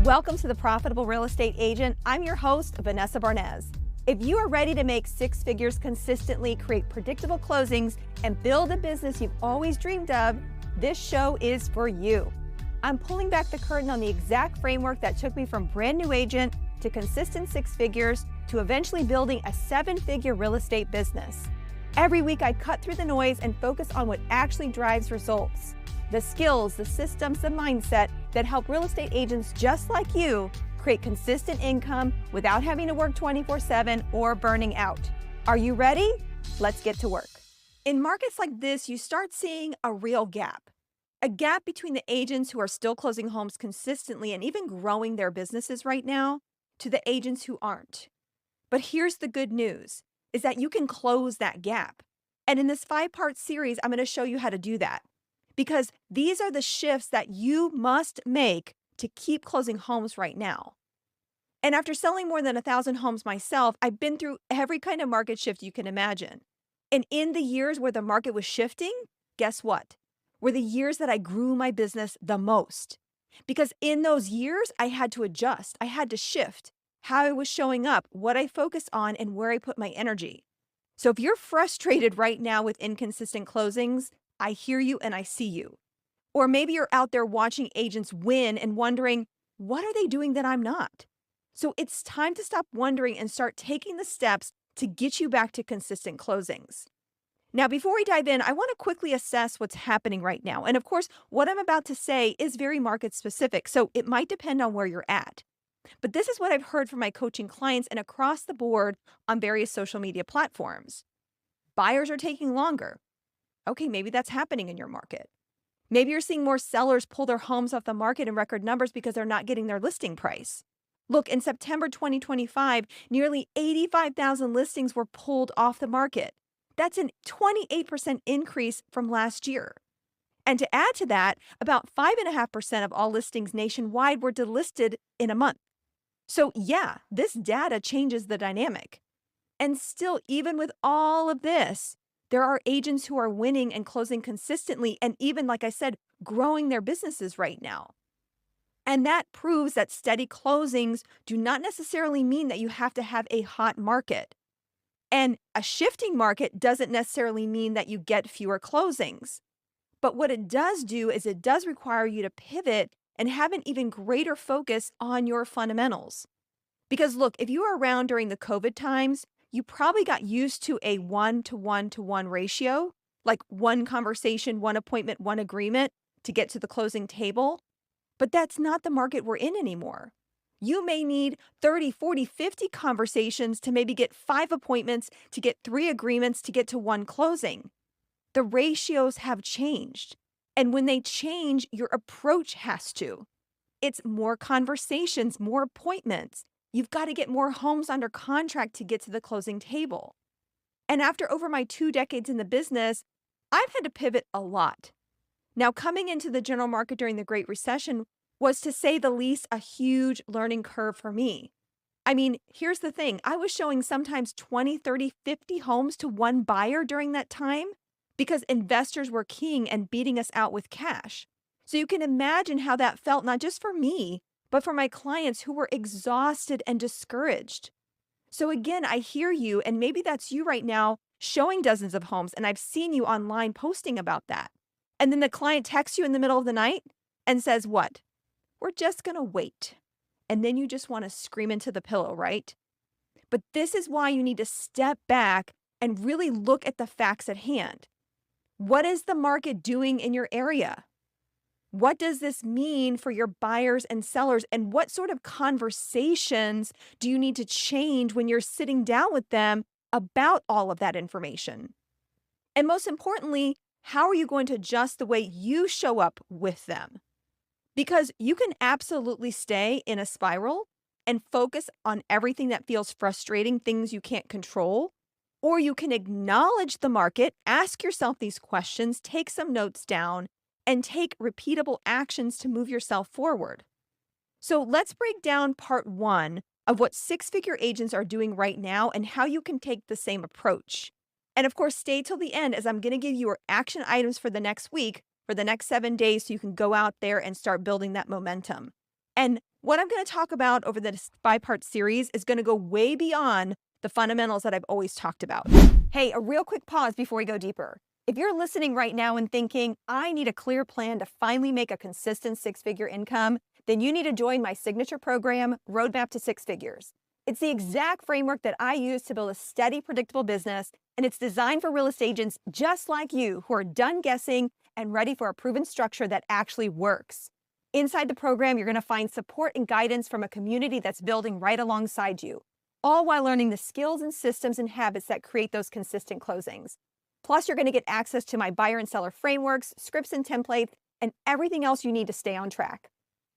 Welcome to the Profitable Real Estate Agent. I'm your host, Vanessa Barnes. If you are ready to make six figures consistently, create predictable closings, and build a business you've always dreamed of, this show is for you. I'm pulling back the curtain on the exact framework that took me from brand new agent to consistent six figures to eventually building a seven-figure real estate business. Every week I cut through the noise and focus on what actually drives results. The skills, the systems, the mindset that help real estate agents just like you create consistent income without having to work 24/7 or burning out. Are you ready? Let's get to work. In markets like this, you start seeing a real gap. A gap between the agents who are still closing homes consistently and even growing their businesses right now to the agents who aren't. But here's the good news, is that you can close that gap. And in this 5-part series, I'm going to show you how to do that. Because these are the shifts that you must make to keep closing homes right now. And after selling more than 1,000 homes myself, I've been through every kind of market shift you can imagine. And in the years where the market was shifting, guess what? Were the years that I grew my business the most. Because in those years, I had to adjust. I had to shift how I was showing up, what I focused on, and where I put my energy. So if you're frustrated right now with inconsistent closings, I hear you and I see you. Or maybe you're out there watching agents win and wondering, what are they doing that I'm not? So it's time to stop wondering and start taking the steps to get you back to consistent closings. Now, before we dive in, I want to quickly assess what's happening right now. And of course, what I'm about to say is very market specific, so it might depend on where you're at. But this is what I've heard from my coaching clients and across the board on various social media platforms. Buyers are taking longer. Okay, maybe that's happening in your market. Maybe you're seeing more sellers pull their homes off the market in record numbers because they're not getting their listing price. Look, in September 2025, nearly 85,000 listings were pulled off the market. That's a 28% increase from last year. And to add to that, about 5.5% of all listings nationwide were delisted in a month. So yeah, this data changes the dynamic. And still, even with all of this, there are agents who are winning and closing consistently and even, like I said, growing their businesses right now. And that proves that steady closings do not necessarily mean that you have to have a hot market. And a shifting market doesn't necessarily mean that you get fewer closings. But what it does do is it does require you to pivot and have an even greater focus on your fundamentals. Because look, if you were around during the COVID times, you probably got used to a 1-to-1-to-1 ratio, like one conversation, one appointment, one agreement to get to the closing table. But that's not the market we're in anymore. You may need 30, 40, 50 conversations to maybe get 5 appointments, to get 3 agreements, to get to one closing. The ratios have changed. And when they change, your approach has to. It's more conversations, more appointments. You've got to get more homes under contract to get to the closing table. And after over my 2 decades in the business, I've had to pivot a lot. Now, coming into the general market during the Great Recession was, to say the least, a huge learning curve for me. I mean, here's the thing. I was showing sometimes 20, 30, 50 homes to one buyer during that time because investors were king and beating us out with cash. So you can imagine how that felt, not just for me, but for my clients who were exhausted and discouraged. So again, I hear you, and maybe that's you right now showing dozens of homes, and I've seen you online posting about that. And then the client texts you in the middle of the night and says, what? We're just going to wait. And then you just want to scream into the pillow, right? But this is why you need to step back and really look at the facts at hand. What is the market doing in your area? What does this mean for your buyers and sellers? And what sort of conversations do you need to change when you're sitting down with them about all of that information? And most importantly, how are you going to adjust the way you show up with them? Because you can absolutely stay in a spiral and focus on everything that feels frustrating, things you can't control, or you can acknowledge the market, ask yourself these questions, take some notes down, and take repeatable actions to move yourself forward. So let's break down part 1 of what six-figure agents are doing right now and how you can take the same approach. And of course, stay till the end as I'm going to give you your action items for the next week, for the next 7 days, so you can go out there and start building that momentum. And What I'm going to talk about over this 5-part series is going to go way beyond the fundamentals that I've always talked about. Hey, a real quick pause before we go deeper. If you're listening right now and thinking, I need a clear plan to finally make a consistent 6-figure income, then you need to join my signature program, Roadmap to 6 Figures. It's the exact framework that I use to build a steady, predictable business, and it's designed for real estate agents just like you who are done guessing and ready for a proven structure that actually works. Inside the program, you're going to find support and guidance from a community that's building right alongside you, all while learning the skills and systems and habits that create those consistent closings. Plus, you're going to get access to my buyer and seller frameworks, scripts and templates, and everything else you need to stay on track.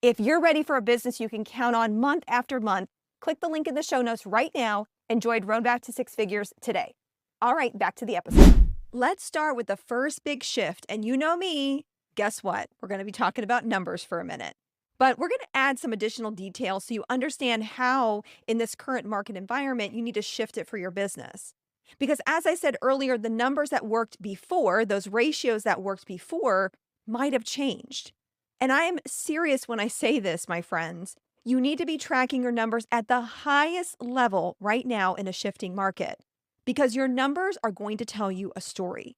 If you're ready for a business you can count on month after month, click the link in the show notes right now and join Roadmap to 6 Figures today. All right, back to the episode. Let's start with the first big shift. And you know me, guess what? We're going to be talking about numbers for a minute. But we're going to add some additional details so you understand how, in this current market environment, you need to shift it for your business. Because as I said earlier, the numbers that worked before, those ratios that worked before, might have changed. And I am serious when I say this, my friends. You need to be tracking your numbers at the highest level right now in a shifting market, because your numbers are going to tell you a story.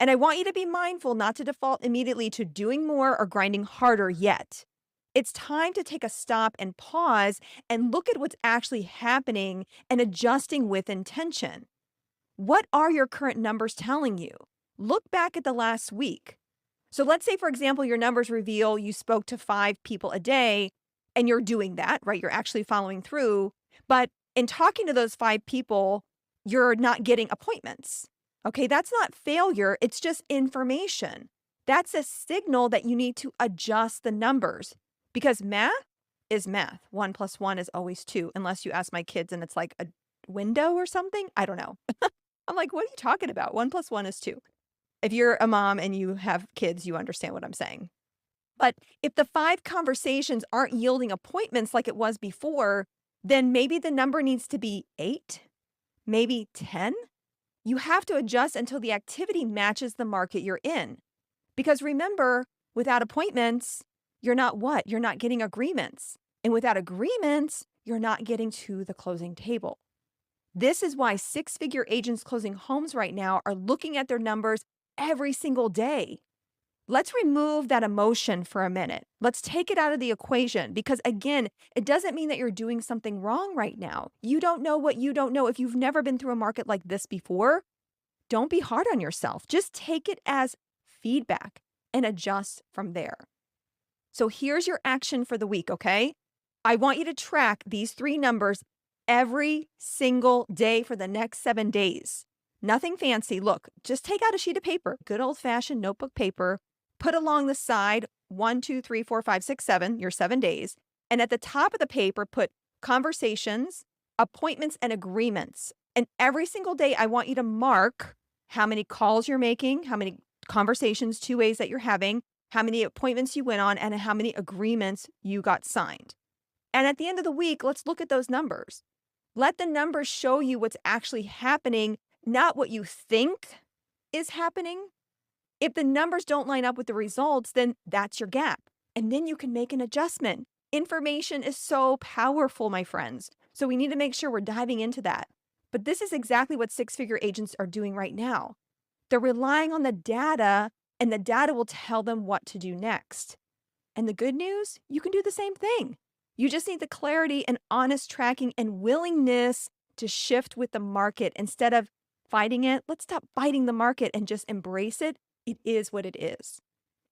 And I want you to be mindful not to default immediately to doing more or grinding harder yet. It's time to take a stop and pause and look at what's actually happening and adjusting with intention. What are your current numbers telling you? Look back at the last week. So let's say, for example, your numbers reveal you spoke to 5 people a day and you're doing that, right? You're actually following through. But in talking to those 5 people, you're not getting appointments. Okay, that's not failure. It's just information. That's a signal that you need to adjust the numbers, because math is math. 1 + 1 is always 2, unless you ask my kids and it's like a window or something. I don't know. I'm like, what are you talking about? 1 + 1 is 2. If you're a mom and you have kids, you understand what I'm saying. But if the 5 conversations aren't yielding appointments like it was before, then maybe the number needs to be 8, maybe 10. You have to adjust until the activity matches the market you're in. Because remember, without appointments, you're not what? You're not getting agreements. And without agreements, you're not getting to the closing table. This is why 6-figure agents closing homes right now are looking at their numbers every single day. Let's remove that emotion for a minute. Let's take it out of the equation, because again, it doesn't mean that you're doing something wrong right now. You don't know what you don't know. If you've never been through a market like this before, don't be hard on yourself. Just take it as feedback and adjust from there. So here's your action for the week, okay? I want you to track these 3 numbers every single day for the next 7 days. Nothing fancy. Look, just take out a sheet of paper, good old-fashioned notebook paper, put along the side 1, 2, 3, 4, 5, 6, 7, your 7 days. And at the top of the paper, put conversations, appointments, and agreements. And every single day, I want you to mark how many calls you're making, how many conversations, 2 ways that you're having, how many appointments you went on, and how many agreements you got signed. And at the end of the week, let's look at those numbers. Let the numbers show you what's actually happening, not what you think is happening. If the numbers don't line up with the results, then that's your gap. And then you can make an adjustment. Information is so powerful, my friends. So we need to make sure we're diving into that. But this is exactly what 6-figure agents are doing right now. They're relying on the data, and the data will tell them what to do next. And the good news, you can do the same thing. You just need the clarity and honest tracking and willingness to shift with the market. Instead of fighting it, let's stop fighting the market and just embrace it. It is what it is.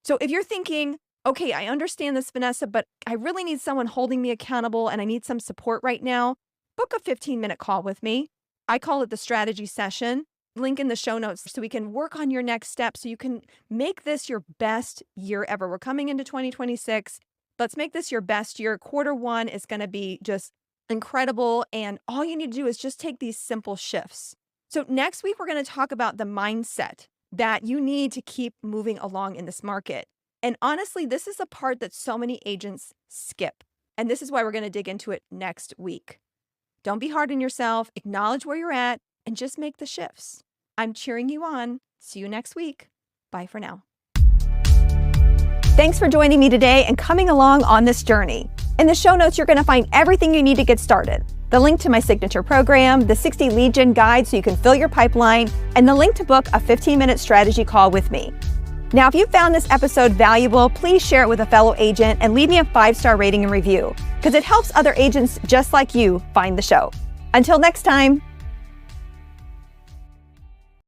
So if you're thinking, okay, I understand this, Vanessa, but I really need someone holding me accountable and I need some support right now, book a 15-minute call with me. I call it the strategy session. Link in the show notes so we can work on your next step so you can make this your best year ever. We're coming into 2026. Let's make this your best year. Q1 is going to be just incredible. And all you need to do is just take these simple shifts. So next week, we're going to talk about the mindset that you need to keep moving along in this market. And honestly, this is a part that so many agents skip. And this is why we're going to dig into it next week. Don't be hard on yourself. Acknowledge where you're at and just make the shifts. I'm cheering you on. See you next week. Bye for now. Thanks for joining me today and coming along on this journey. In the show notes, you're going to find everything you need to get started. The link to my signature program, the 60 lead gen guide so you can fill your pipeline, and the link to book a 15-minute strategy call with me. Now, if you found this episode valuable, please share it with a fellow agent and leave me a 5-star rating and review, because it helps other agents just like you find the show. Until next time.